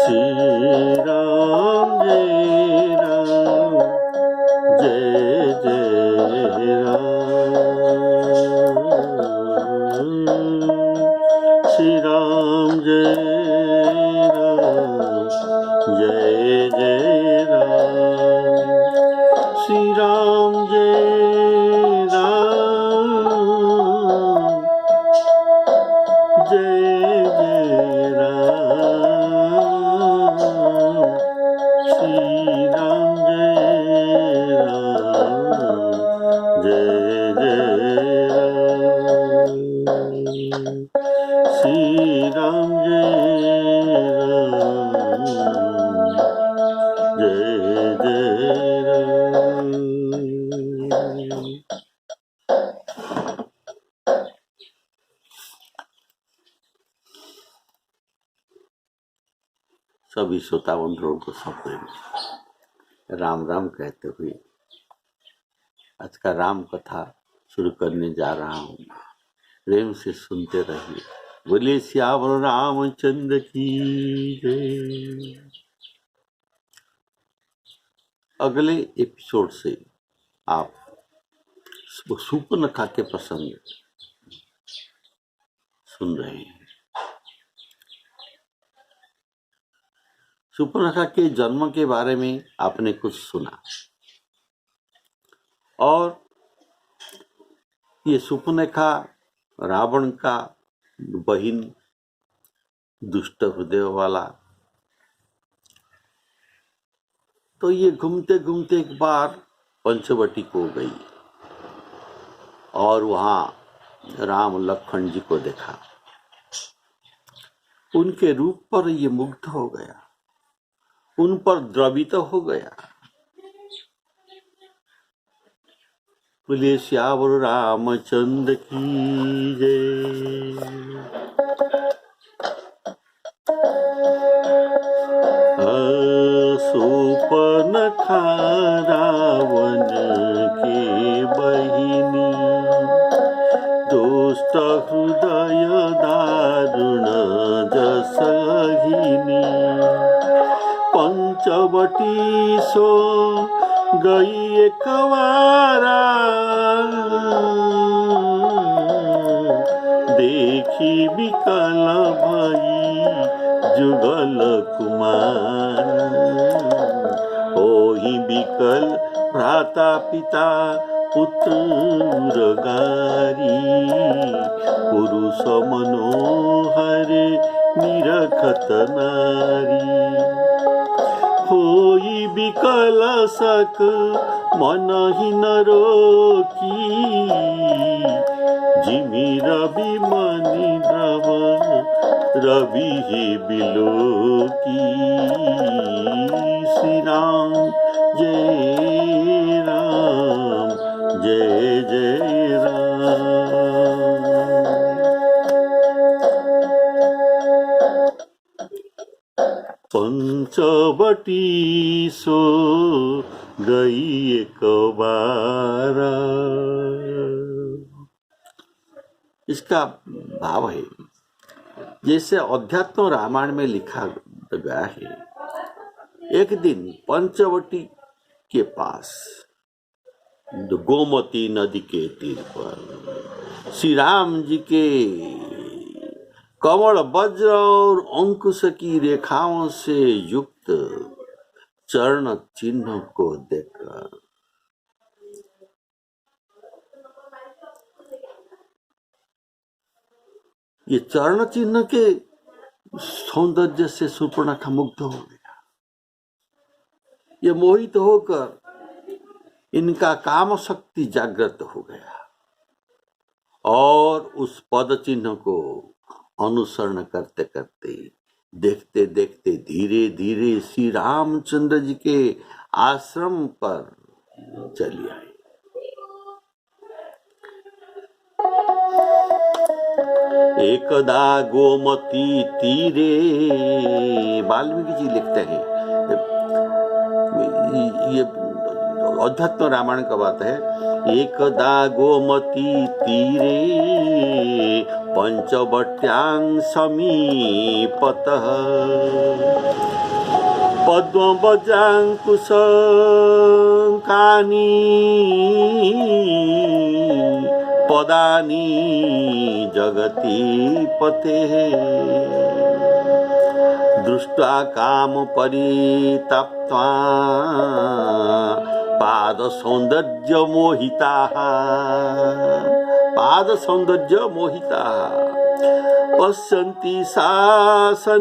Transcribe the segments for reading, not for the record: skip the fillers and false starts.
श्री राम जय राम जय जय राम श्री राम जय राम जय जय राम श्री राम जय राम जय जय राम श्री राम जय राम जय जय राम श्री राम जय राम जय जय राम। सभी श्रोता बंधुओं को सप्रेम राम राम कहते हुए आज का राम कथा शुरू करने जा रहा हूँ। प्रेम से सुनते रहिए। बोले श्याम रामचंद्र की जय। अगले एपिसोड से आप शूर्पणखा के प्रसंग सुन रहे हैं। शूर्पणखा के जन्म के बारे में आपने कुछ सुना और ये शूर्पणखा रावण का बहिन, दुष्ट हृदय वाला। तो ये घूमते घूमते एक बार पंचवटी को गई और वहां राम लक्ष्मण जी को देखा। उनके रूप पर ये मुग्ध हो गया, उन पर द्रवित हो गया। बोले श्यावर रामचंद्र की जय। शूर्पणखा रावण की बहिनी, दुष्ट हृदय दारुण जसहिनी। पंचवटी सो गई एक वारा, देखी विकल भई जुगल कुमार। होई विकल भ्राता पिता पुत्र गारी, पुरुष मनोहर निरखत नारी। होई विकल सक मन ही न रोकी, जिमि रवि मणि द्रव रवि ही बिलोकी। श्री राम जय राम जय जय राम। पंचवटी सो गई एक बारा। इसका भाव है जैसे अध्यात्म रामायण में लिखा गया है। एक दिन पंचवटी के पास गोमती नदी के तीर पर श्री राम जी के कमल वज्र और अंकुश की रेखाओं से युक्त चरण चिन्ह को देखकर ये चरण चिन्ह के सौंदर्य से शूर्पणखा मुग्ध हो गया। ये मोहित होकर इनका काम शक्ति जागृत हो गया और उस पद चिन्ह को अनुसरण करते करते देखते देखते धीरे धीरे श्री रामचंद्र जी के आश्रम पर चली आई। एकदा गोमती तीरे, वाल्मीकि जी लिखते हैं, ये अध्यात्म रामायण का बात है। एकदा गोमती तीरे पंचवट्यां समीपतः पद्मवज्राङ्कुशकानि पदानि जगति पतेः दृष्ट्वा काम परितप्त्वा पाद सौंदर्य मोहिता पश्यन्ति शासनैराया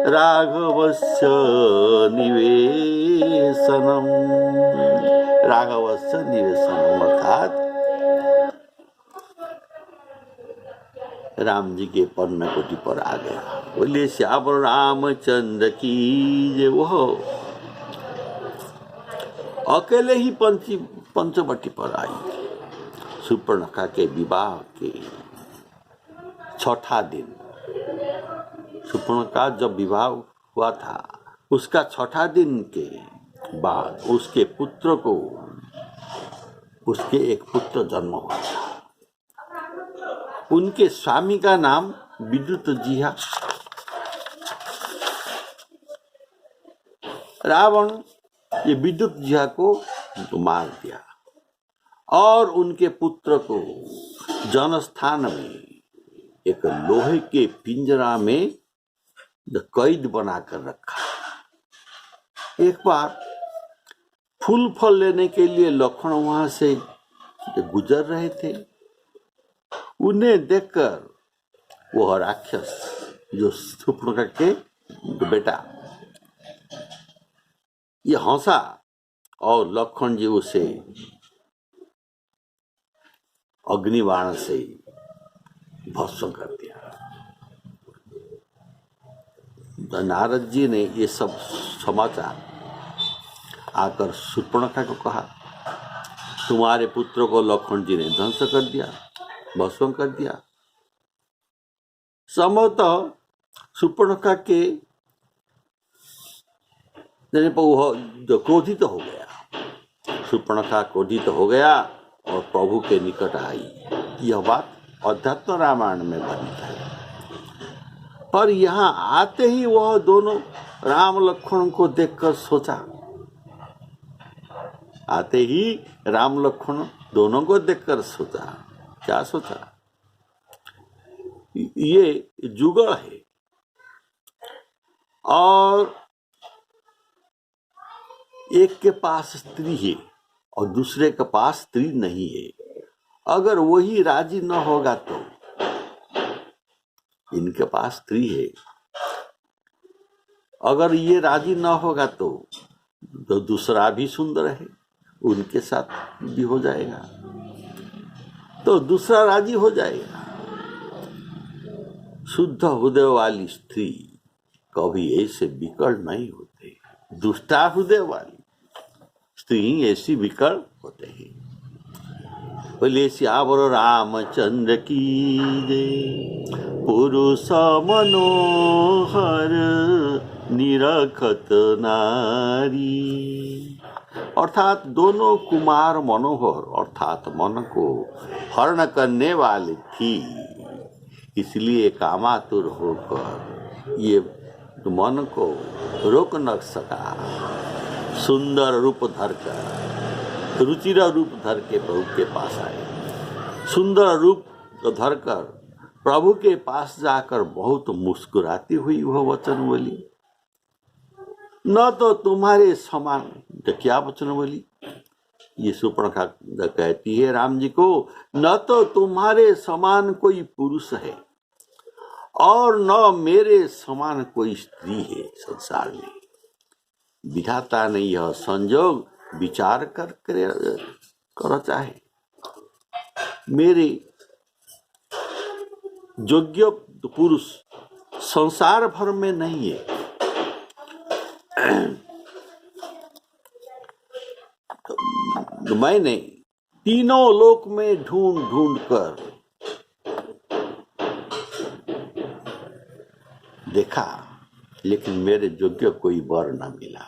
राघवस्य निवेशनम अर्थात राम जी के पर्णकुटी पर आ गया। बोले श्यावर रामचंद्र की जय। वो अकेले ही पंचवटी पर आई। सुपर्णखा के विवाह के छठा दिन, सुपर्णखा जब विवाह हुआ था उसका छठा दिन के बाद उसके पुत्र को, उसके एक पुत्र जन्म हुआ था। उनके स्वामी का नाम विद्युत जिहा। रावण ये विद्युत जिहा को मार दिया और उनके पुत्र को जनस्थान में एक लोहे के पिंजरा में कैद बनाकर रखा। एक बार फूल फल लेने के लिए लक्ष्मण वहां से गुजर रहे थे। उन्हें देखकर वह राक्षस जो सुपर्णखा के बेटा ये हंसा और लक्ष्मण जी उसे अग्निबाण से भस्म कर दिया। नारद जी ने ये सब समाचार आकर सुपर्णखा को कहा, तुम्हारे पुत्र को लक्ष्मण जी ने ध्वंस कर दिया, भस्म कर दिया। संभवतः सुपर्णखा के क्रोधित हो गया। सुपर्णखा क्रोधित हो गया और प्रभु के निकट आई। यह बात अध्यात्म रामायण में वर्णित है। पर यहाँ आते ही वह दोनों राम लक्ष्मण को देखकर सोचा, आते ही राम लक्ष्मण दोनों को देखकर सोचा, क्या सोचा? ये जुगल है और एक के पास स्त्री है और दूसरे के पास स्त्री नहीं है। अगर वही राजी न होगा तो इनके पास स्त्री है, अगर ये राजी न होगा तो दूसरा भी सुंदर है, उनके साथ भी हो जाएगा, तो दूसरा राजी हो जाएगा। शुद्ध हृदय वाली स्त्री कभी ऐसे विकल नहीं होते। दुष्टा हृदय वाली स्त्री ऐसी विकल होते हैं। बोले श्यावर रामचंद्र की जय। पुरुष मनोहर निरखत नारी, अर्थात दोनों कुमार मनोहर अर्थात मन को हरण करने वाली थी, इसलिए कामातुर होकर ये मन को रोक न सका। सुंदर रूप धरकर, रुचिरा रूप धर के प्रभु के पास आए। सुंदर रूप धरकर प्रभु के पास जाकर बहुत मुस्कुराती हुई वह वचन बोली, न तो तुम्हारे समान। क्या वचन बोली? ये सुपर्णखा कहती है राम जी को, न तो तुम्हारे समान कोई पुरुष है और न मेरे समान कोई स्त्री है संसार में। विधाता ने यह संजोग विचार कर चाहे, मेरे योग्य पुरुष संसार भर में नहीं है। तो मैंने तीनों लोक में ढूंढ ढूंढ कर देखा, लेकिन मेरे योग्य कोई वर न मिला।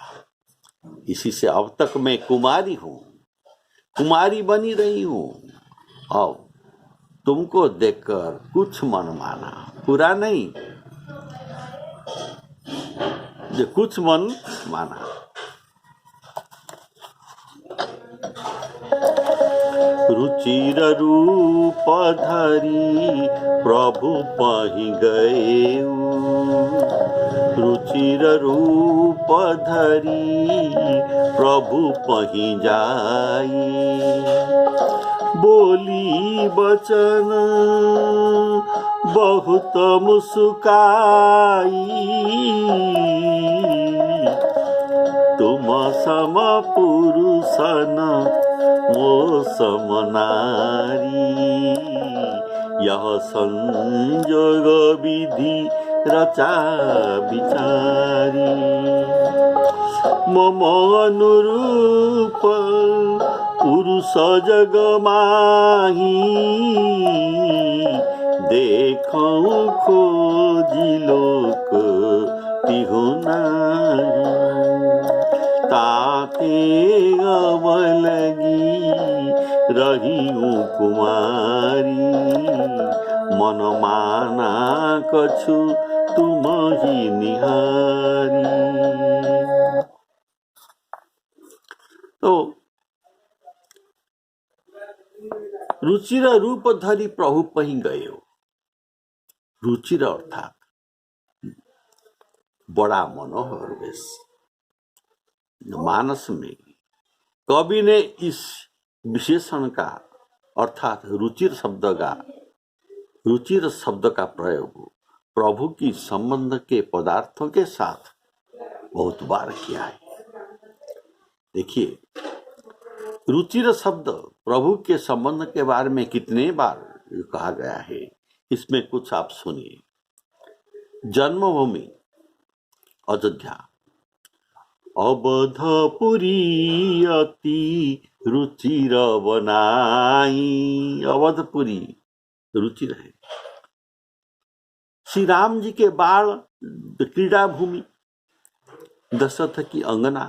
इसी से अब तक मैं कुमारी हूं, कुमारी बनी रही हूं। अब तुमको देखकर कुछ मन माना, पूरा नहीं, जो कुछ मन माना। रुचिर रूप धरी प्रभु पहि गए, रुचिर रूप धरी प्रभु पहि जाई, बोली बचन बहुत मुस्काई, तुम सम पुरुष न मो सम नारी, यह संजोग विधि रचा विचारी, मम अनुरूप पुरुष जग माही, देखौं खोजी लोक तिहु नाही, ताते अवलगी रहिऊ कुमारी, मन माना कछु तुम ही निहारी। तो रुचिर रूप धरी प्रभु पहि गए। रुचिर अर्थात बड़ा मनोहर वेश। मानस में कवि ने इस विशेषण का अर्थात रुचिर शब्द का प्रयोग प्रभु की संबंध के पदार्थों के साथ बहुत बार किया है। देखिए, रुचिर शब्द प्रभु के संबंध के बारे में कितने बार कहा गया है, इसमें कुछ आप सुनिए। जन्मभूमि अयोध्या, अवधपुरी अति रुचिर बनाई, अवधपुरी रुचिर है। श्री राम जी के बाल क्रीड़ा भूमि, दशरथ की अंगना,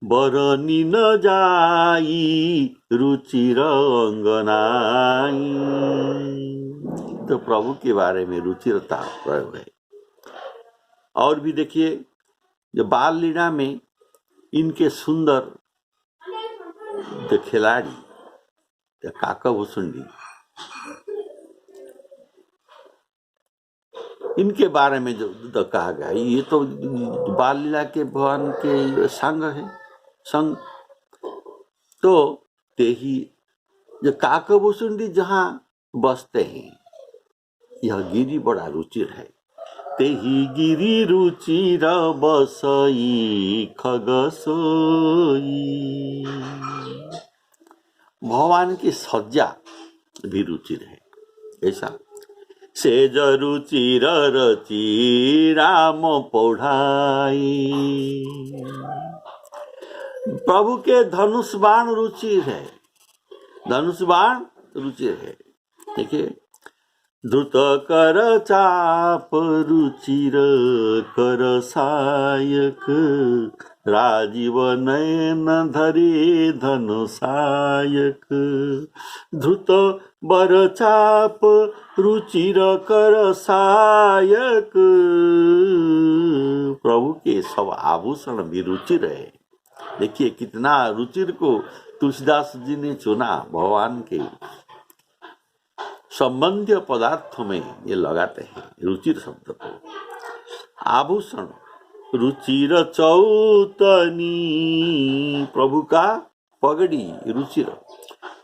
बरनी न जाई रुचिर अंगनाई, तो प्रभु के बारे में रुचिरता प्रयोग है। और भी देखिए, जो बाल लीला में इनके सुंदर जो खिलाड़ी काकाभूषुंडी, इनके बारे में जो कहा गया, ये तो बाल लीला के भवन के संग है। संग तो तेही जो काकाभूषुंडी जहाँ बसते हैं, यह गिरी बड़ा रुचिर है। तेही गिरी रुचिर बसई खगसोई, भगवान की सज्जा भी रुचिर है। ऐसा सेज रुचिर रची राम पौढ़ाई, प्रभु के धनुष बाण रुचिर है, धनुष बाण रुचिर है। देखिए, धृत कर चाप रुचिर कर सायक, राजीव नयन धरे धनुषायक, धृत बर चाप रुचिर कर सायक, प्रभु के सब आभूषण भी रुचिर है। देखिए कितना रुचिर को तुलसीदास जी ने चुना, भगवान के संबंधी पदार्थों में ये लगाते हैं रुचिर शब्द को। आभूषण रुचिर चौतनी, प्रभु का पगड़ी रुचिर,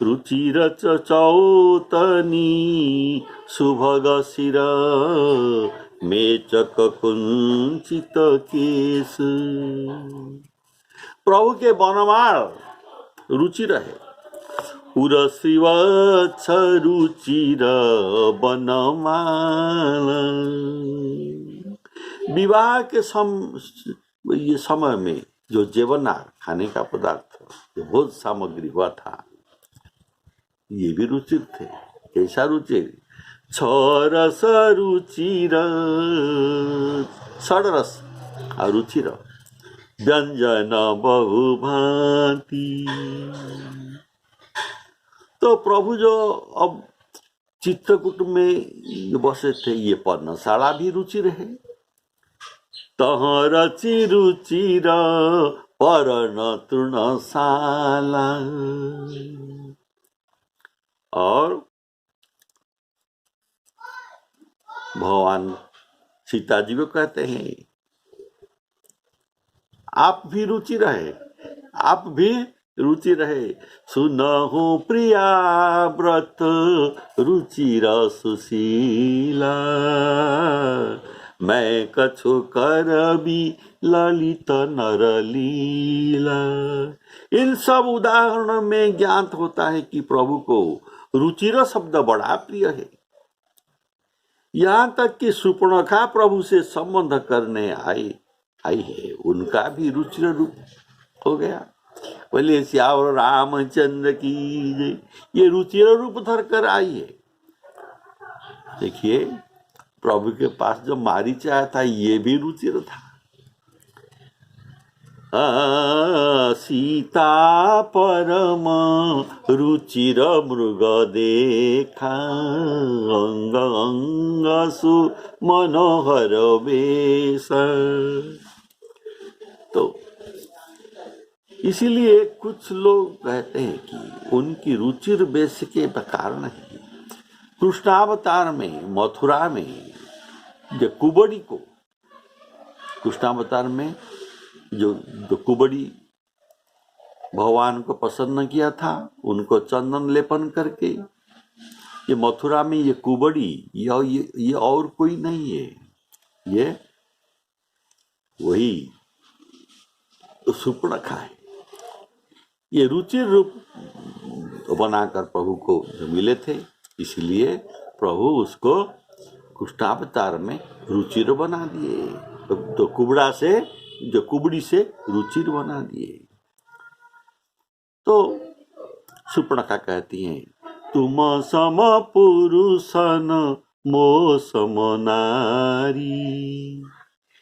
रुचिर चौतनी सुभग शिर, मेचक कुंचित केश, प्रभु के बनमाल रुचिर है। उरश्रीवत्स रुचिर बनमाल, विवाह के ये समय में जो जेवनार खाने का पदार्थ, जो भोज सामग्री हुआ था, ये भी रुचिर थे। कैसा रुचिर? छरस रुचिर, षडरस रुचिर, व्यंजन बहुभांति, तो प्रभु जो अब चित्रकूट में बसे थे, ये पर्णशाला भी रुचिर है। तह रचि रुचिर परण तृणशाला। और भगवान सीता जी को कहते हैं, आप भी रुचि रहे, आप भी रुचि रहे। सुनहु प्रिया व्रत रुचिर सुशीला, मैं कछु करबी ललित नरलीला। इन सब उदाहरण में ज्ञात होता है कि प्रभु को रुचिर शब्द बड़ा प्रिय है। यहाँ तक कि शूर्पणखा प्रभु से संबंध करने आई है, उनका भी रुचिर रूप हो गया। बोले श्याम रामचंद्र की जय। ये रुचिर रूप धर कर आई है। देखिए, प्रभु के पास जो मारीच आया था, ये भी रुचिर था। सीता परम रुचिर मृग देखा, अंग अंग सु मनोहर वेश। तो इसीलिए कुछ लोग कहते हैं कि उनकी रुचिर वेश के कारण ही कृष्णावतार में, मथुरा में जो कुबड़ी को, कृष्णावतार में जो कुबड़ी भगवान को प्रसन्न किया था, उनको चंदन लेपन करके, ये मथुरा में ये कुबड़ी, ये और कोई नहीं है, ये वही शूर्पणखा है। ये रुचिर रूप बनाकर प्रभु को मिले थे, इसलिए प्रभु उसको कृष्णावतार में रुचिर बना दिए। तो कुबड़ा से, जो कुबड़ी से रुचिर बना दिए। तो शूर्पणखा कहती हैं, तुम सम पुरुषन मो सम नारी।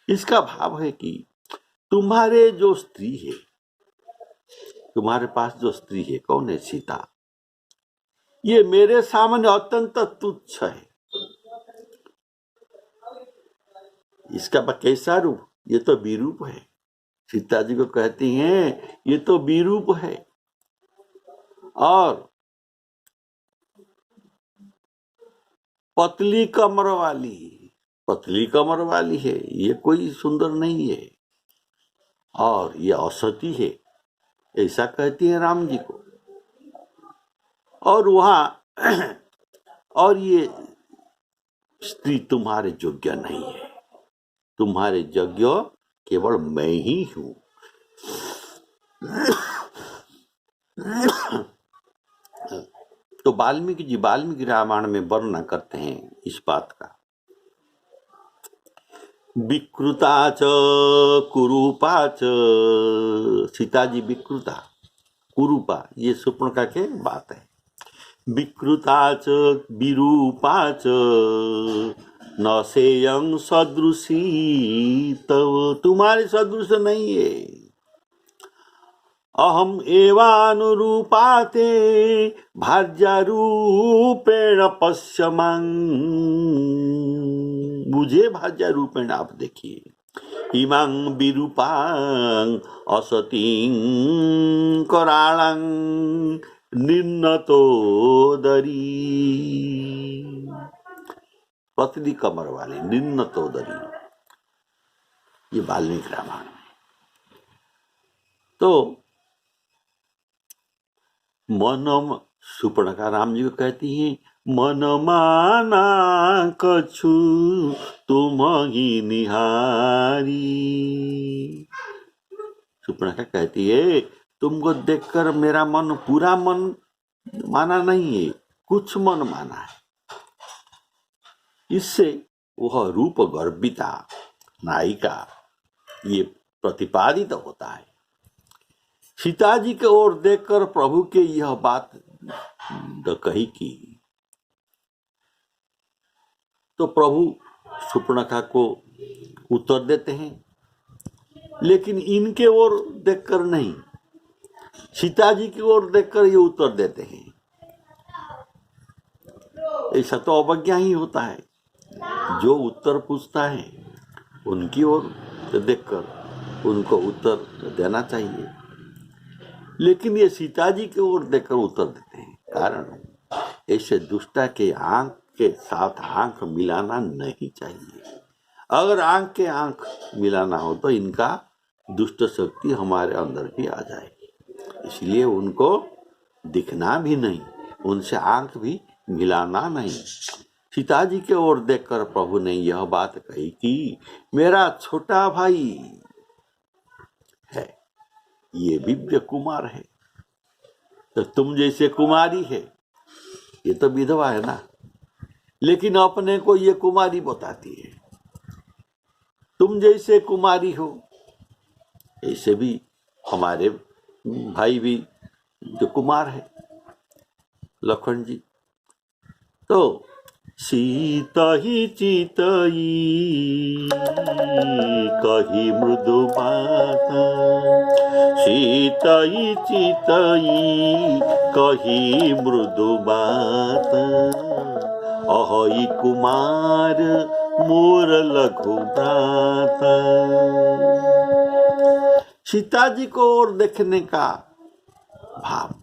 इसका भाव है कि तुम्हारे जो स्त्री है, तुम्हारे पास जो स्त्री है, कौन है? सीता। ये मेरे सामने अत्यंत तुच्छ है। इसका कैसा रूप? ये तो विरूप है। सीता जी को कहती हैं, ये तो विरूप है। और पतली कमर वाली है, ये कोई सुंदर नहीं है। और ये असती है, ऐसा कहती है राम जी को। और वहां और ये स्त्री तुम्हारे योग्य नहीं है, तुम्हारे योग्य केवल मैं ही हूं। तो वाल्मीकि रामायण में वर्णन करते हैं इस बात का। विकृता च कुरूपा च, सीता जी विकृता, कुरूपा, ये शूर्पणखा के बात है। विकृता च विरूपा च न सेयं सदृशी तव, तुम्हारे सदृश नहीं है। अहम एवानुरूपाते भार्यारूपेण पश्यमां, मुझे भार्या रूपेण आप देखिए। इमां विरूपां असतीं कराळां निम्नतोदरी, पतली कमर वाली, निम्नतोदरी, ये वाल्मीकि रामायण में। तो मन, शूर्पणखा राम जी को कहती है, मन माना कछु तुम ही निहारी। शूर्पणखा कहती है, तुमको देखकर मेरा मन, पूरा मन माना नहीं है, कुछ मन माना है। इससे वह रूप गर्विता नायिका ये प्रतिपादित होता है। सीता जी की ओर देखकर प्रभु के यह बात कही की, तो प्रभु शूर्पणखा को उत्तर देते हैं, लेकिन इनके ओर देखकर नहीं, सीता जी की ओर देखकर ये उत्तर देते हैं। ऐसा तो अवज्ञा ही होता है। जो उत्तर पूछता है उनकी ओर देखकर उनको उत्तर देना चाहिए, लेकिन ये सीता जी की ओर देखकर उत्तर देते हैं। कारण ऐसे दुष्टा के आंख के साथ आंख मिलाना नहीं चाहिए। अगर आंख के आंख मिलाना हो तो इनका दुष्ट शक्ति हमारे अंदर भी आ जाएगी। इसलिए उनको दिखना भी नहीं, उनसे आंख भी मिलाना नहीं। सीता जी के ओर देखकर प्रभु ने यह बात कही कि मेरा छोटा भाई है, ये दिव्य कुमार है, तो तुम जैसे कुमारी है। ये तो विधवा है ना, लेकिन अपने को ये कुमारी बताती है। तुम जैसे कुमारी हो, ऐसे भी हमारे भाई भी जो कुमार है लखन जी। तो सीता ही चितई कही मृदु बात, सीता ही चितई कही मृदु बात, अहि कुमार मोर लघु भ्रात। सीता जी को ओर देखने का भाव,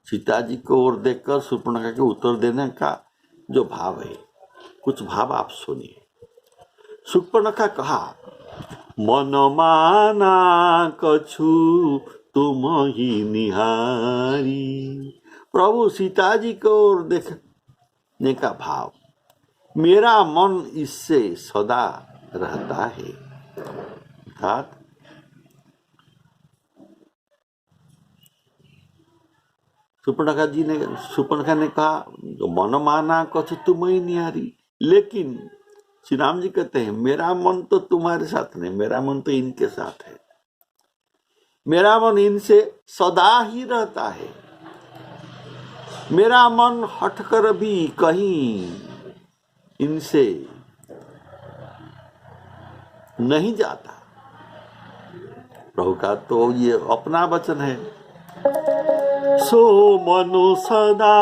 सीता जी को ओर देखकर शूर्पणखा के उत्तर देने का जो भाव है, कुछ भाव आप सुनिए। शूर्पणखा कहा, मन माना कछु तुम ही निहारी। प्रभु सीता जी को ओर देखने का भाव, मेरा मन इससे सदा रहता है। अर्थात शूर्पणखा ने कहा, जो मन माना कछु तुम ही निहारी। लेकिन श्री राम जी कहते हैं, मेरा मन तो तुम्हारे साथ नहीं, मेरा मन तो इनके साथ है। मेरा मन इनसे सदा ही रहता है। मेरा मन हटकर भी कहीं इनसे नहीं जाता। प्रभु का तो ये अपना वचन है। सो मनु सदा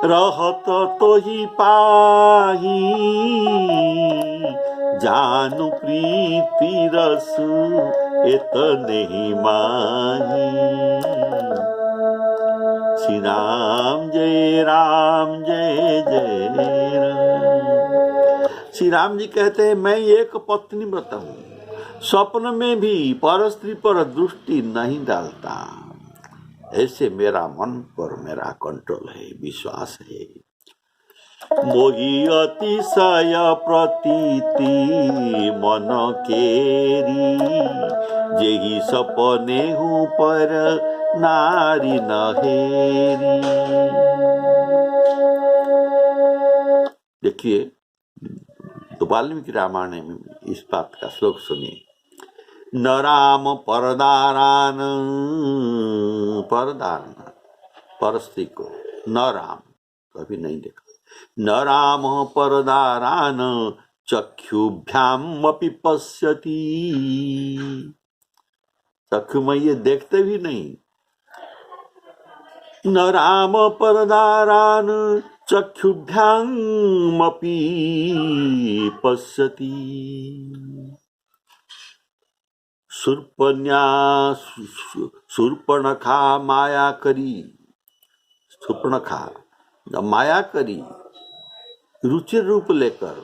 रहत तो ही पाही, जानु प्रीति रसु एतने ही माही। श्री राम जय राम जय जय राम। श्री राम जी कहते हैं, मैं एक पत्नी व्रत हूँ, स्वप्न में भी पर स्त्री पर दृष्टि नहीं डालता। ऐसे मेरा मन पर मेरा कंट्रोल है, विश्वास है। मोही अतिशय प्रतीति मन केरी, जेहि सपने हूँ पर नारी नहेरी। देखिए, तो वाल्मीकि रामायण में इस बात का श्लोक सुनिए। न राम परदारान, परदान पर स्त्री को न राम कभी नहीं देखा। न राम परदारान चक्षुभ्याम अपि पश्यति, चक्षु में ये देखते भी नहीं। न राम परदारान चक्षुभ्याम अपि पश्यति। शूर्पणखा माया करी, शूर्पणखा माया करी रुचि रूप लेकर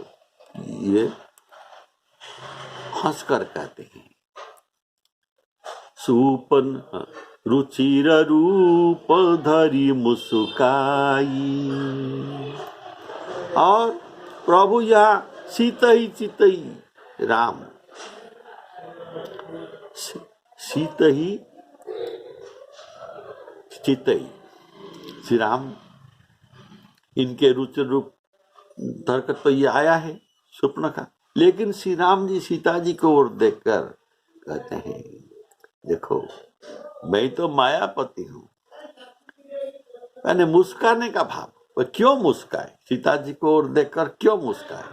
ये हंसकर कहते हैं, सुपन रुचिर रूप धरी मुस्काई। और प्रभु यहाँ सीतई चितई राम, सीत ही चितई श्री राम, इनके रुचि रूप धरकर तो ये आया है शूर्पणखा। लेकिन श्री राम जी सीता जी को ओर देखकर कहते हैं, देखो मैं तो मायापति हूं। मैंने मुस्काने का भाव, वह क्यों मुस्काए, सीता जी को ओर देखकर क्यों मुस्काए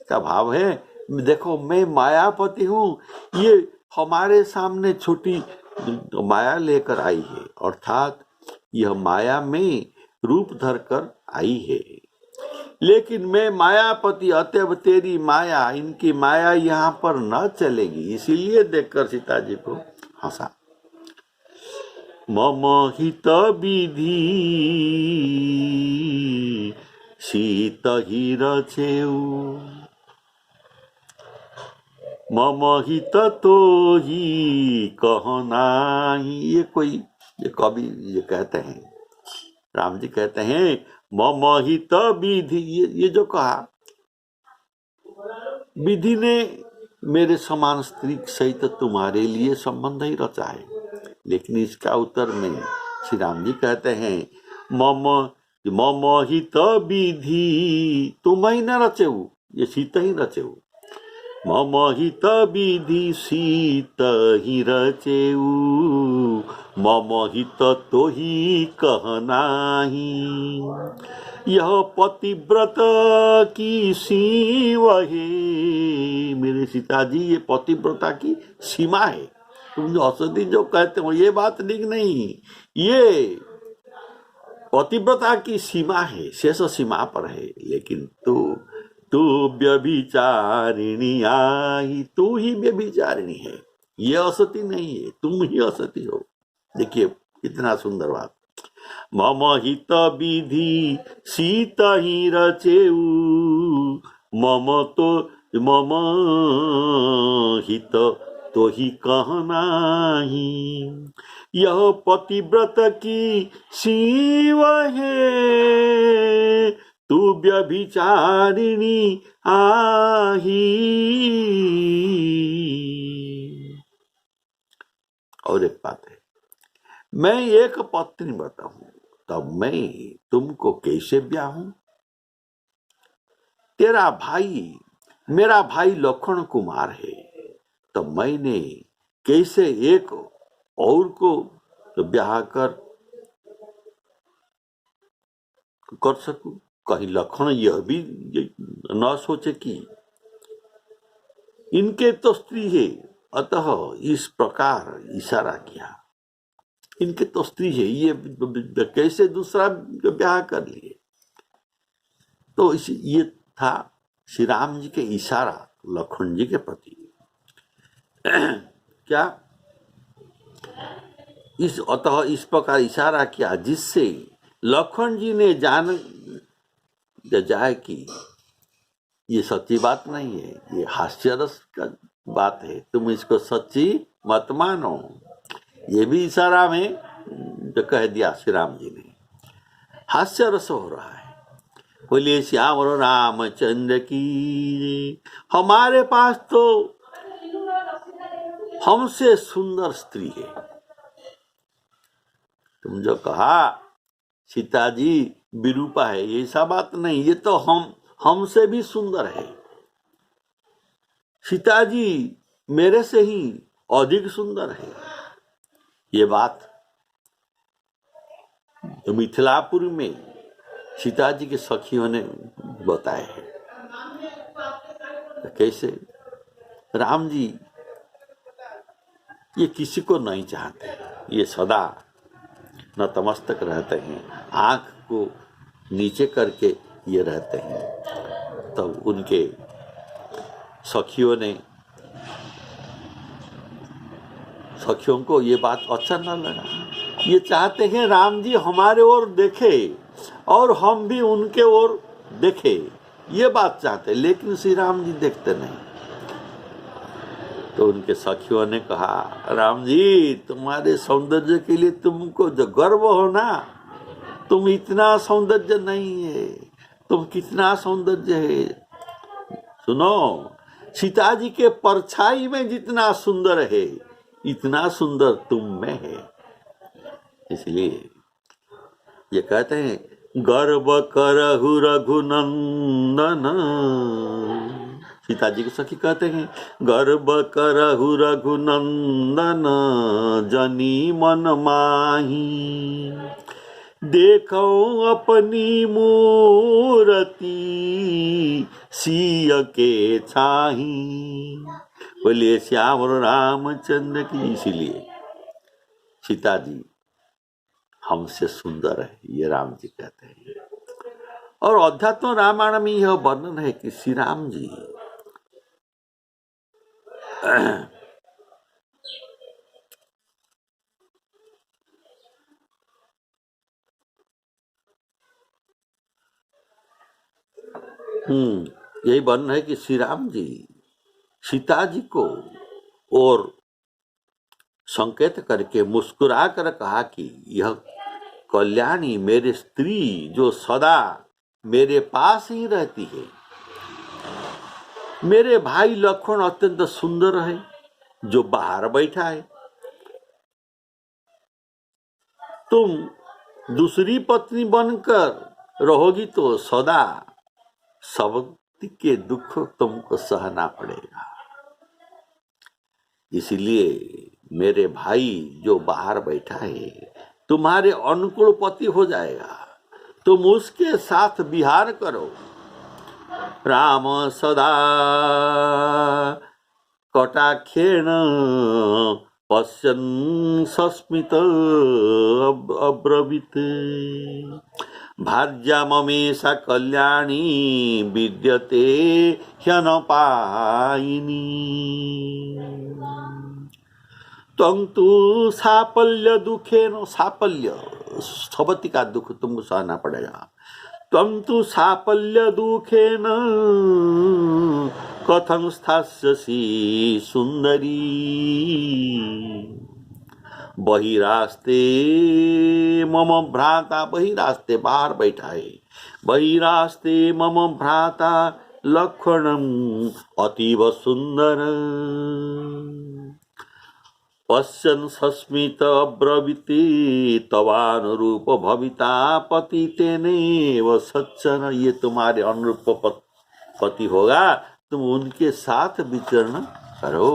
का भाव है, देखो मैं मायापति हूं, ये हमारे सामने छोटी माया लेकर आई है, अर्थात यह माया में रूप धरकर आई है। लेकिन मैं मायापति, अतएव तेरी माया, इनकी माया यहाँ पर न चलेगी। इसीलिए देखकर सीता जी को हंसा। मम हित विधि सीत ही रचेऊ, मम हित तो ही कहना ही। ये कवि ये कहते हैं, राम जी कहते हैं मम हित विधि। ये जो कहा, विधि ने मेरे समान स्त्री सहित तुम्हारे लिए संबंध ही रचा है। लेकिन इसका उत्तर में श्री राम जी कहते हैं मम हित विधि तुम ही न रचेऊ, ये सीता ही रचेऊ। मम हित विधि सीत ही रचेऊ, मम हित तो ही कहनाही। यह पतिव्रत की सीमा है। मेरे सीता जी, ये पतिव्रता की सीमा है। तुम जो असती जो कहते हो ये बात ठीक नहीं, ये पतिव्रता की सीमा है, शेष सीमा पर है। लेकिन तू व्यभिचारिणी आई, तू ही व्यभिचारिणी है, ये असती नहीं है, तुम ही असती हो। देखिए कितना सुंदर बात। मम हित विधि सीत ही रचेऊ, मम हित तो ही कहनाही। यह पतिव्रत की सीमा है, तू व्यभिचारिणी आही। और एक बात है, मैं एक पत्नी बताऊं तब मैं तुमको कैसे ब्याहूं? मेरा भाई लखन कुमार है, तो मैंने कैसे एक और को ब्याह कर सकूं? कहीं लखन यह भी न सोचे कि इनके तो स्त्री है, अतः इस प्रकार इशारा किया, इनके तो स्त्री है, ये कैसे दूसरा ब्याह कर लिए? तो ये था श्री राम जी के इशारा लखन जी के प्रति। क्या अतः इस प्रकार इशारा किया जिससे लखन जी ने जान जाए कि ये सच्ची बात नहीं है, ये हास्यरस का बात है, तुम इसको सच्ची मत मानो। ये भी इशारा में जो कह दिया श्री राम जी ने। हास्यरस हो रहा है। बोलिए श्याम रामचंद्र की। हमारे पास तो हमसे सुंदर स्त्री है। तुम जो कहा सीता जी विरूपा है, ऐसा बात नहीं, ये तो हमसे भी सुंदर है। सीता जी मेरे से ही अधिक सुंदर है। ये बात तो मिथिलापुर में सीता जी के सखियों ने बताए हैं। तो कैसे राम जी ये किसी को नहीं चाहते, ये सदा नतमस्तक रहते हैं, आंख को नीचे करके ये रहते हैं। तब उनके सखियों को ये बात अच्छा न लगा। ये चाहते हैं राम जी हमारे ओर देखे और हम भी उनके ओर देखे, ये बात चाहते, लेकिन श्री राम जी देखते नहीं। तो उनके सखियों ने कहा राम जी तुम्हारे सौंदर्य के लिए तुमको जो गर्व हो ना, तुम इतना सौंदर्य नहीं है, तुम कितना सौंदर्य है। सुनो, सीता जी के परछाई में जितना सुंदर है इतना सुंदर तुम में है। इसलिए ये कहते हैं गर्व करहु रघुनंदन। सीता जी के सखी कहते हैं गर्व करहु रघुनंदन, जनी मन माही। देखो अपनी मूरति सिय के छाही। बोलिए श्याम रामचंद्र की। इसीलिए सीता जी हमसे सुंदर है, ये राम जी कहते हैं। और अध्यात्म रामायण में यह वर्णन है कि श्री राम जी यही वर्णन है कि श्री राम जी सीता जी को और संकेत करके मुस्कुरा कर कहा कि यह कल्याणी मेरे स्त्री जो सदा मेरे पास ही रहती है, मेरे भाई लक्ष्मण अत्यंत सुंदर है जो बाहर बैठा है, तुम दूसरी पत्नी बनकर रहोगी तो सदा सब के दुख तुमको सहना पड़ेगा। इसलिए मेरे भाई जो बाहर बैठा है तुम्हारे अनुकूल पति हो जाएगा, तुम उसके साथ विहार करो। राम सदा कटाक्षेण पश्यन् सस्मित अब्रवीत् भार्या ममेशा कल्याणी विद्यते ह्यनपायिनी त्वं तु साफल्य दुखेन, साफल्य स्थवती का दुख तुमको सहना पड़ेगा। त्वं तु साफल्य दुखेन कथं स्थास्यसि सुंदरी बहिरास्ते मम भ्राता, बहिरास्ते बाहर बैठा है, बहिरास्ते मम भ्राता लक्ष्मणं अतीव सुंदर पश्यन् सस्मित अब्रवीति तवानुरूप भविता पति तेनेव सज्जन। ये तुम्हारे अनुरूप पति होगा, तुम उनके साथ विचरण करो।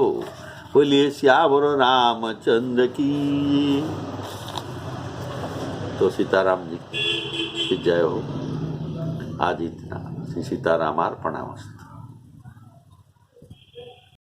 बोलिए श्यावर रामचंद्र की। तो सीताराम जी की जय हो। आज इतना। श्री सीतारामार्पणामस्तु।